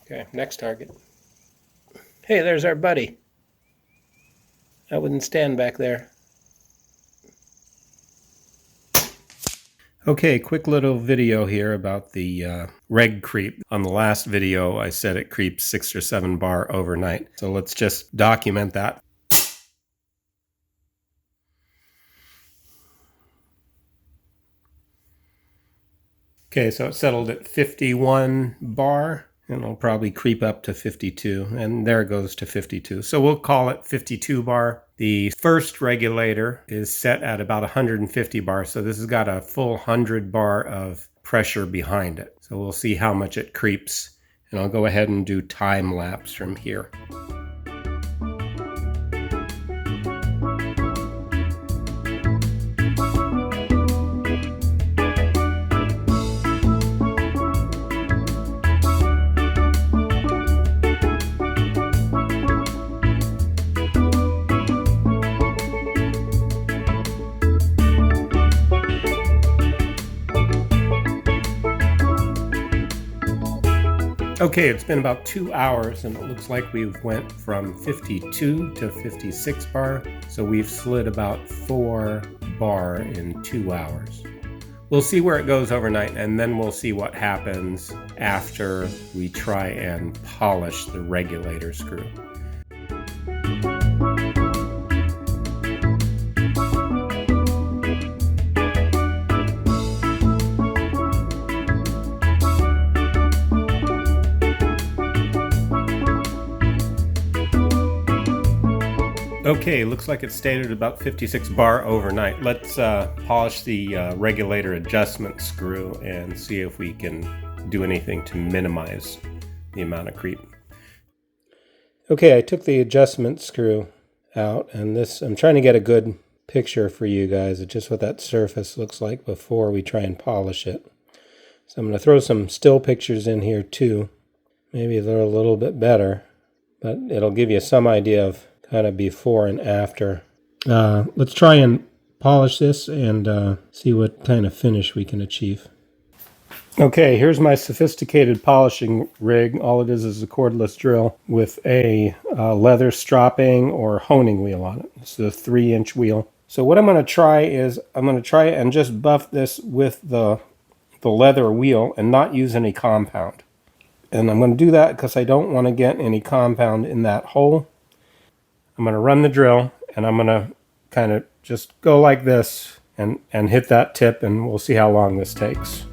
Okay, next target. Hey, there's our buddy. I wouldn't stand back there. Okay, quick little video here about the reg creep. On the last video, I said it creeps 6 or 7 bar overnight. So let's just document that. Okay, so it settled at 51 bar. And it'll probably creep up to 52, and there it goes to 52. So we'll call it 52 bar. The first regulator is set at about 150 bar, so this has got a full 100 bar of pressure behind it. So we'll see how much it creeps, and I'll go ahead and do time lapse from here. Okay, it's been about 2 hours and it looks like we've went from 52 to 56 bar. So we've slid about 4 bar in 2 hours. We'll see where it goes overnight and then we'll see what happens after we try and polish the regulator screw. Okay, looks like it stayed at about 56 bar overnight. Let's polish the regulator adjustment screw and see if we can do anything to minimize the amount of creep. Okay, I took the adjustment screw out, and I'm trying to get a good picture for you guys of just what that surface looks like before we try and polish it. So I'm going to throw some still pictures in here too. Maybe they're a little bit better, but it'll give you some idea of kind of before and after. Let's try and polish this and see what kind of finish we can achieve. Okay, here's my sophisticated polishing rig. All it is a cordless drill with a leather stropping or honing wheel on it. It's a 3-inch wheel. So what I'm going to try is and just buff this with the leather wheel and not use any compound. And I'm going to do that because I don't want to get any compound in that hole. I'm going to run the drill and I'm going to kind of just go like this and hit that tip, and we'll see how long this takes.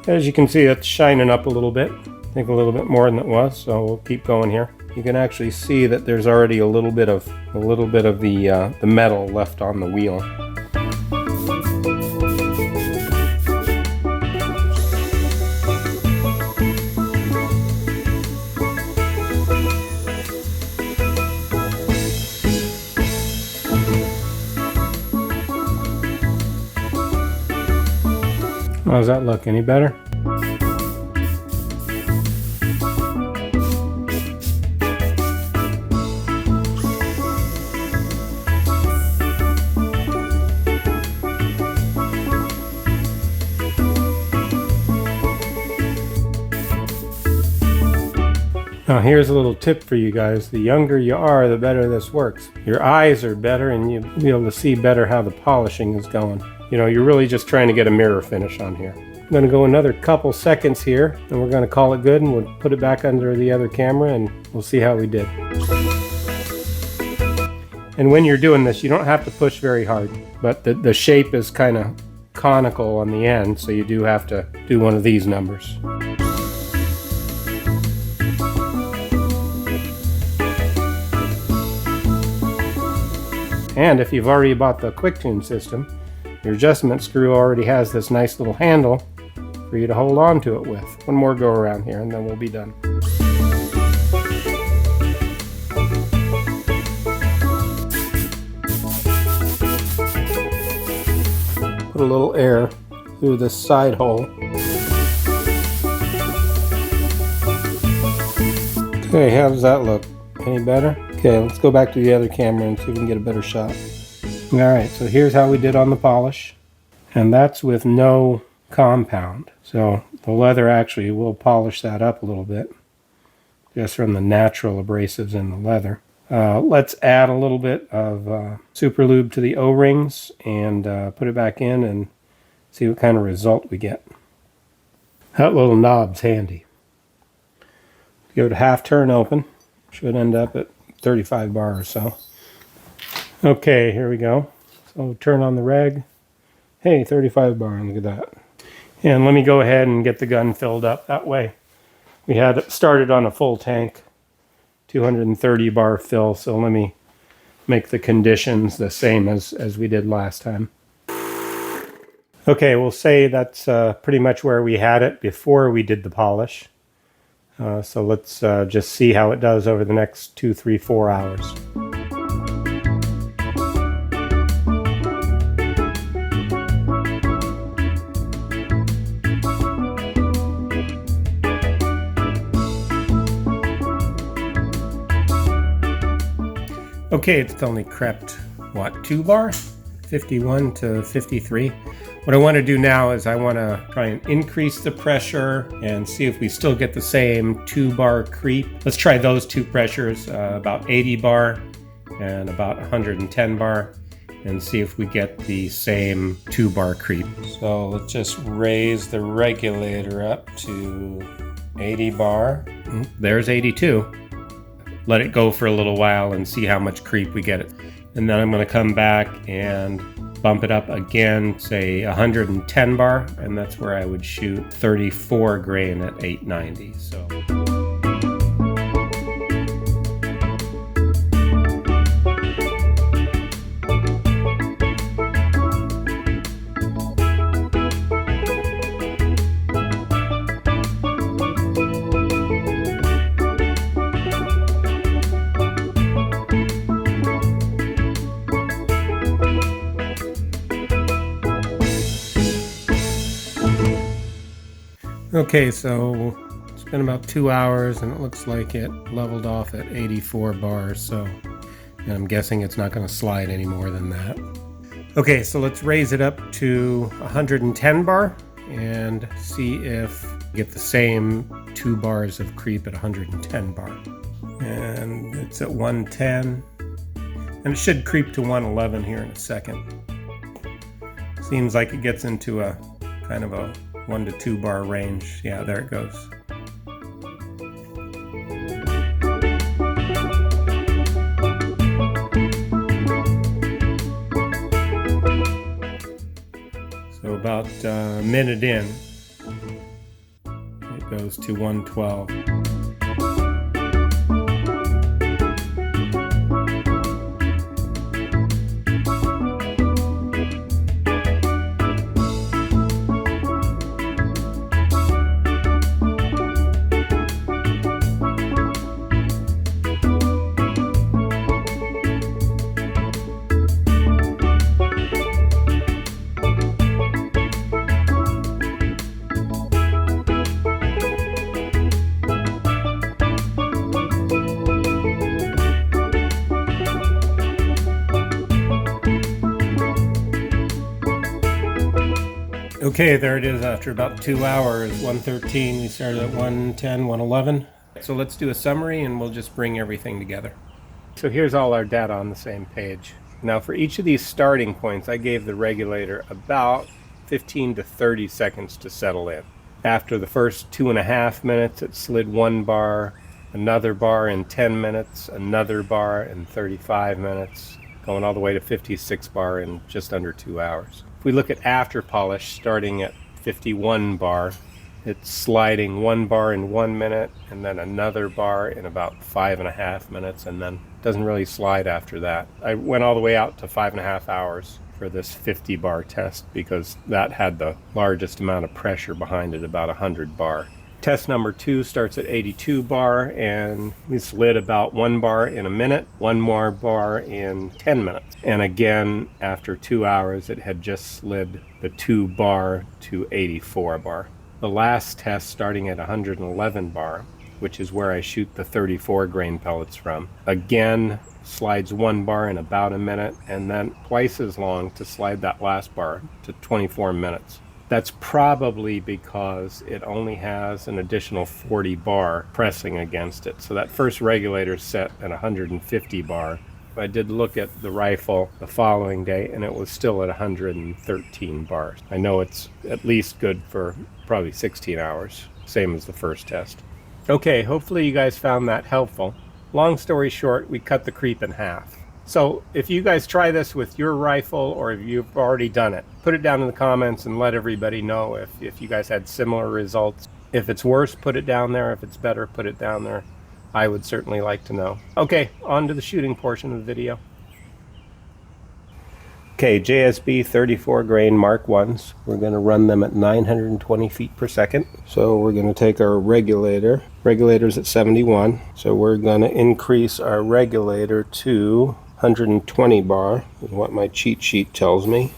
As you can see, it's shining up a little bit. I think a little bit more than it was, so we'll keep going here. You can actually see that there's already a little bit of the metal left on the wheel. How does that look? Any better? Now here's a little tip for you guys. The younger you are, the better this works. Your eyes are better and you'll be able to see better how the polishing is going. You know, you're really just trying to get a mirror finish on here. I'm going to go another couple seconds here and we're going to call it good, and we'll put it back under the other camera and we'll see how we did. And when you're doing this, you don't have to push very hard, but the shape is kind of conical on the end, so you do have to do one of these numbers. And if you've already bought the quick tune system, your adjustment screw already has this nice little handle for you to hold on to it with. One more go around here and then we'll be done. Put a little air through this side hole. Okay, how does that look? Any better? Okay, let's go back to the other camera and see if we can get a better shot. Alright, so here's how we did on the polish. And that's with no compound. So the leather actually will polish that up a little bit, just from the natural abrasives in the leather. Let's add a little bit of super lube to the O-rings and put it back in and see what kind of result we get. That little knob's handy. Go to half turn open. Should end up at 35 bar or so. Okay, here we go. So turn on the reg. Hey, 35 bar, look at that. And let me go ahead and get the gun filled up that way. We had it started on a full tank, 230 bar fill, so let me make the conditions the same as we did last time. Okay, we'll say that's pretty much where we had it before we did the polish. So let's just see how it does over the next 2, 3, 4 hours. Okay, it's only crept, what, 2 bar? 51 to 53. What I want to do now is I want to try and increase the pressure and see if we still get the same 2 bar creep. Let's try those two pressures, about 80 bar and about 110 bar, and see if we get the same 2 bar creep. So let's just raise the regulator up to 80 bar. There's 82. Let it go for a little while and see how much creep we get it. And then I'm going to come back and bump it up again, say 110 bar, and that's where I would shoot 34 grain at 890. So. Okay, so it's been about 2 hours and it looks like it leveled off at 84 bars, so and I'm guessing it's not going to slide any more than that. Okay, so let's raise it up to 110 bar and see if we get the same 2 bars of creep at 110 bar. And it's at 110, and it should creep to 111 here in a second. Seems like it gets into a kind of a 1 to 2 bar range. Yeah, there it goes. So about a minute in, it goes to 112. Okay, there it is after about 2 hours, 113. We started at 110, 111. So let's do a summary and we'll just bring everything together. So here's all our data on the same page. Now for each of these starting points, I gave the regulator about 15 to 30 seconds to settle in. After the first 2.5 minutes, it slid 1 bar, another bar in 10 minutes, another bar in 35 minutes, going all the way to 56 bar in just under 2 hours. If we look at after polish, starting at 51 bar, it's sliding 1 bar in 1 minute and then another bar in about 5.5 minutes, and then doesn't really slide after that. I went all the way out to 5.5 hours for this 50 bar test because that had the largest amount of pressure behind it, about 100 bar. Test number 2 starts at 82 bar and we slid about 1 bar in a minute, 1 more bar in 10 minutes. And again, after 2 hours, it had just slid the 2 bar to 84 bar. The last test, starting at 111 bar, which is where I shoot the 34 grain pellets from. Again, slides 1 bar in about a minute, and then twice as long to slide that last bar to 24 minutes. That's probably because it only has an additional 40 bar pressing against it. So that first regulator is set at 150 bar. I did look at the rifle the following day, and it was still at 113 bars. I know it's at least good for probably 16 hours, same as the first test. Okay, hopefully you guys found that helpful. Long story short, we cut the creep in half. So if you guys try this with your rifle, or if you've already done it, put it down in the comments and let everybody know if you guys had similar results. If it's worse, put it down there. If it's better, put it down there. I would certainly like to know. Okay, on to the shooting portion of the video. Okay, JSB 34 grain Mark 1s. We're going to run them at 920 feet per second. So we're going to take our regulator. Regulator's at 71. So we're going to increase our regulator to 120 bar, is what my cheat sheet tells me.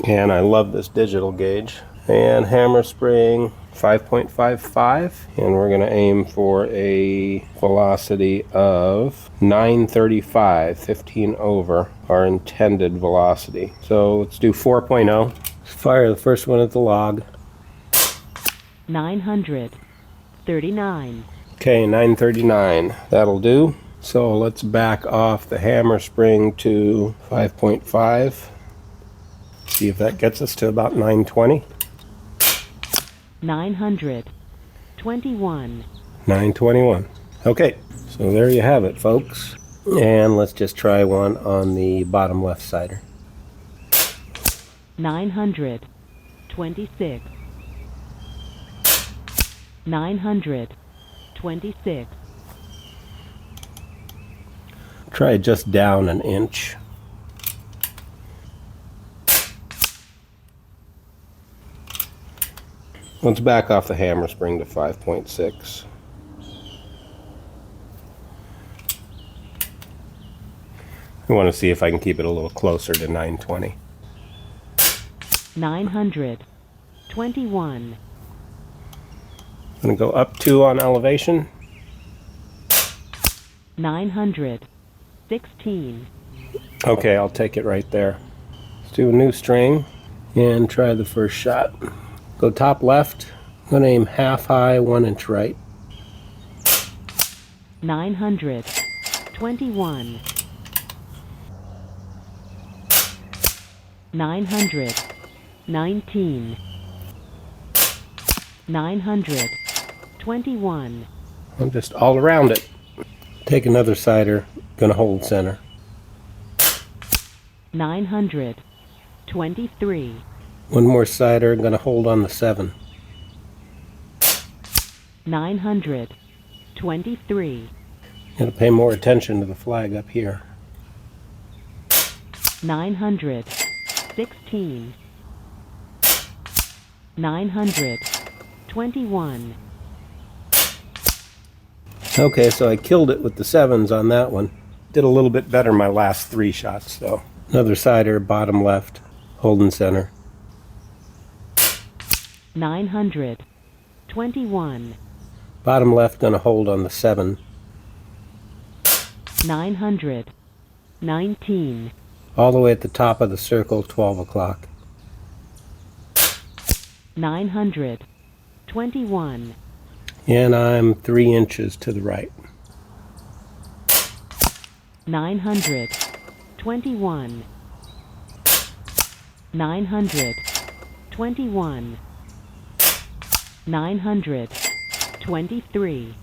And I love this digital gauge. And hammer spring 5.55, and we're going to aim for a velocity of 935, 15 over our intended velocity. So let's do 4.0. Let's fire the first one at the log. 939. Okay, 939. That'll do. So let's back off the hammer spring to 5.5. See if that gets us to about 920. 921. 921. Okay, so there you have it, folks. And let's just try one on the bottom left sider. 926. 926. Try just down an inch. Let's back off the hammer spring to 5.6. I want to see if I can keep it a little closer to 920. 921. I'm going to go up 2 on elevation. 916. Okay, I'll take it right there. Let's do a new string and try the first shot. Go top left. I'm going to aim half high, 1 inch right. 921. 919. 921. I'm just all around it. Take another sider. Going to hold center. 923. One more sider. Going to hold on the 7. 923. Got to pay more attention to the flag up here. 916. 921. Okay, so I killed it with the 7s on that one. Did a little bit better my last 3 shots though. Another sider, bottom left, holding center. 921. Bottom left, gonna hold on the 7. 919. All the way at the top of the circle, 12 o'clock. 921. And I'm 3 inches to the right. 921. 921. 923.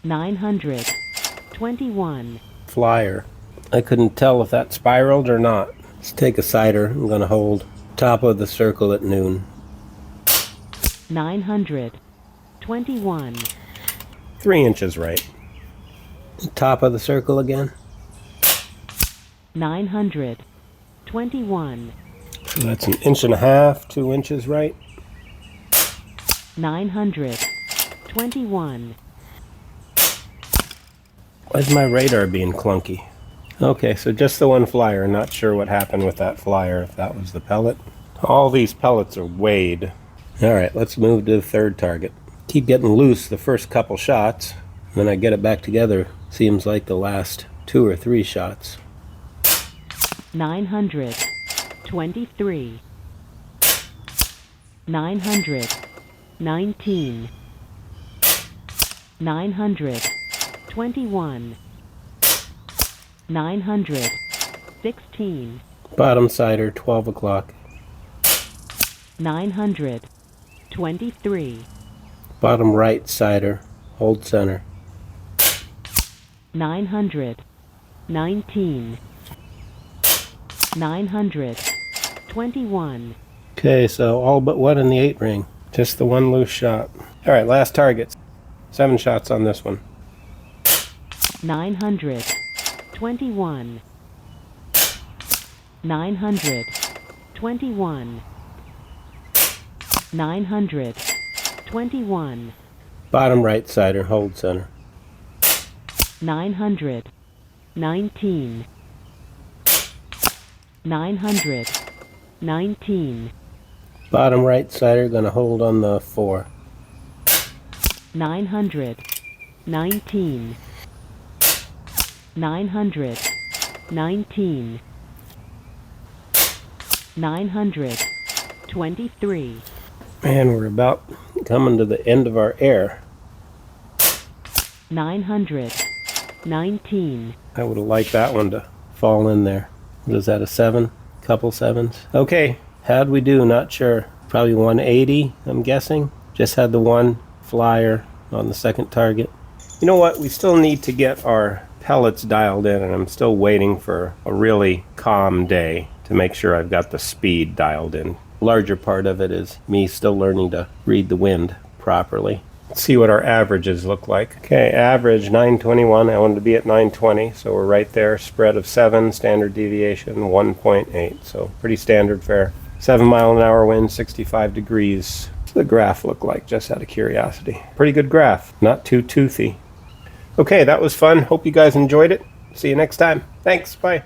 921. Flyer. I couldn't tell if that spiraled or not. Let's take a sider. I'm gonna hold top of the circle at noon. 921. 3 inches right. Top of the circle again. 921. So that's an inch and a half, 2 inches right. 921. Why's my radar being clunky? Okay, so just the one flyer. Not sure what happened with that flyer, if that was the pellet. All these pellets are weighed. Alright, let's move to the third target. Keep getting loose the first couple shots. When I get it back together, seems like the last 2 or 3 shots. 923. 919. 921. 916. Bottom sider, 12 o'clock. 923. Bottom right sider, hold center. 919. 921. Okay, so all but one in the 8 ring. Just the one loose shot. Alright, last target. 7 shots on this one. 921. 921. 921. Bottom right sider, hold center. 919. 919. Bottom right sider, gonna hold on the 4. 919. 919. 923. Man, we're about coming to the end of our air. 919. I would have liked that one to fall in there. Was that a 7? Couple 7s. Okay, how'd we do? Not sure. Probably 180, I'm guessing. Just had the one flyer on the second target. You know what? We still need to get our pellets dialed in, and I'm still waiting for a really calm day to make sure I've got the speed dialed in. Larger part of it is me still learning to read the wind properly. Let's see what our averages look like. Okay, average 921. I wanted to be at 920, so we're right there. Spread of 7, standard deviation 1.8, so pretty standard fare. 7 mile an hour wind, 65 degrees. What's the graph look like, just out of curiosity? Pretty good graph, not too toothy. Okay, that was fun. Hope you guys enjoyed it. See you next time. Thanks, bye.